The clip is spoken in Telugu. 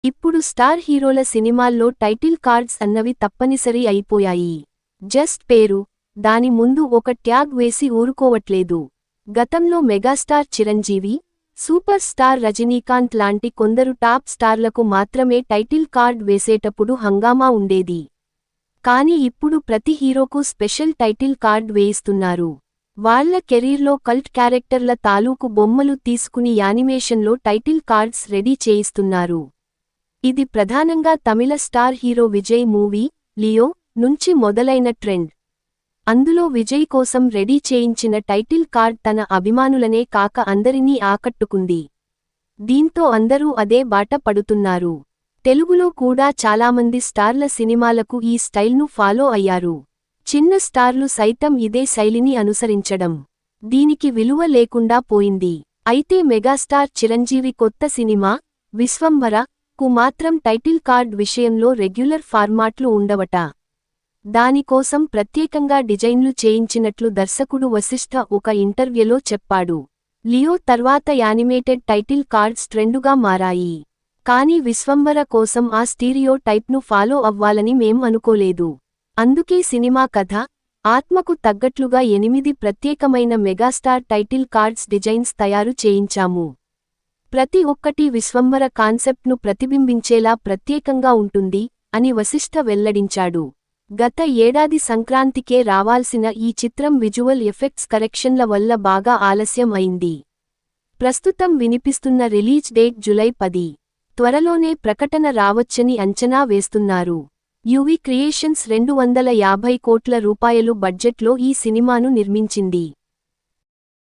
ఇప్పుడు స్టార్ హీరోల సినిమాల్లో టైటిల్ కార్డ్స్ అన్నవి తప్పనిసరి అయిపోయాయి. జస్ట్ పేరు, దాని ముందు ఒక ట్యాగ్ వేసి ఊరుకోవట్లేదు. గతంలో megastar Chiranjeevi, super star Rajinikanth లాంటి కొందరు టాప్ స్టార్లకు మాత్రమే టైటిల్ కార్డ్ వేసేటప్పుడు హంగామా ఉండేది. కానీ ఇప్పుడు ప్రతి హీరోకు స్పెషల్ టైటిల్ కార్డ్ వేయిస్తున్నారు. వాళ్ల కెరీర్లో కల్ట్ క్యారెక్టర్ల తాలూకు బొమ్మలు తీసుకుని యానిమేషన్లో టైటిల్ కార్డ్స్ రెడీ చేయిస్తున్నారు. ఇది ప్రధానంగా తమిళ star hero Vijay movie, Leo నుంచి మొదలైన ట్రెండ్. అందులో విజయ్ కోసం రెడీ చేయించిన టైటిల్ కార్డ్ తన అభిమానులనే కాక అందరినీ ఆకట్టుకుంది. దీంతో అందరూ అదే బాట పడుతున్నారు. తెలుగులో కూడా చాలామంది స్టార్ల సినిమాలకు ఈ స్టైల్ను ఫాలో అయ్యారు. చిన్న స్టార్లు సైతం ఇదే శైలిని అనుసరించడం దీనికి విలువ లేకుండా పోయింది. అయితే మెగాస్టార్ చిరంజీవి కొత్త సినిమా విశ్వంభర కు మాత్రం టైటిల్ కార్డ్ విషయంలో రెగ్యులర్ ఫార్మాట్లు ఉండవట. దానికోసం ప్రత్యేకంగా డిజైన్లు చేయించినట్లు దర్శకుడు వశిష్ఠ ఒక ఇంటర్వ్యూలో చెప్పాడు. లియో తర్వాత యానిమేటెడ్ టైటిల్ కార్డ్స్ ట్రెండుగా మారాయి. కానీ విశ్వంభర కోసం ఆ స్టీరియో టైప్ను ఫాలో అవ్వాలని మేం అనుకోలేదు. అందుకే సినిమా కథ, ఆత్మకు తగ్గట్లుగా 8 ప్రత్యేకమైన మెగాస్టార్ టైటిల్ కార్డ్స్ డిజైన్స్ తయారు చేయించాము. ప్రతి ఒక్కటీ విశ్వంభర కాన్సెప్ట్ను ప్రతిబింబించేలా ప్రత్యేకంగా ఉంటుంది అని వశిష్ఠ వెల్లడించాడు. గత ఏడాది సంక్రాంతికే రావాల్సిన ఈ చిత్రం విజువల్ ఎఫెక్ట్స్ కరెక్షన్ల వల్ల బాగా ఆలస్యం అయింది. ప్రస్తుతం వినిపిస్తున్న రిలీజ్ డేట్ జూలై 10. త్వరలోనే ప్రకటన రావచ్చని అంచనా వేస్తున్నారు. యువి క్రియేషన్స్ 250 కోట్ల రూపాయలు బడ్జెట్లో ఈ సినిమాను నిర్మించింది.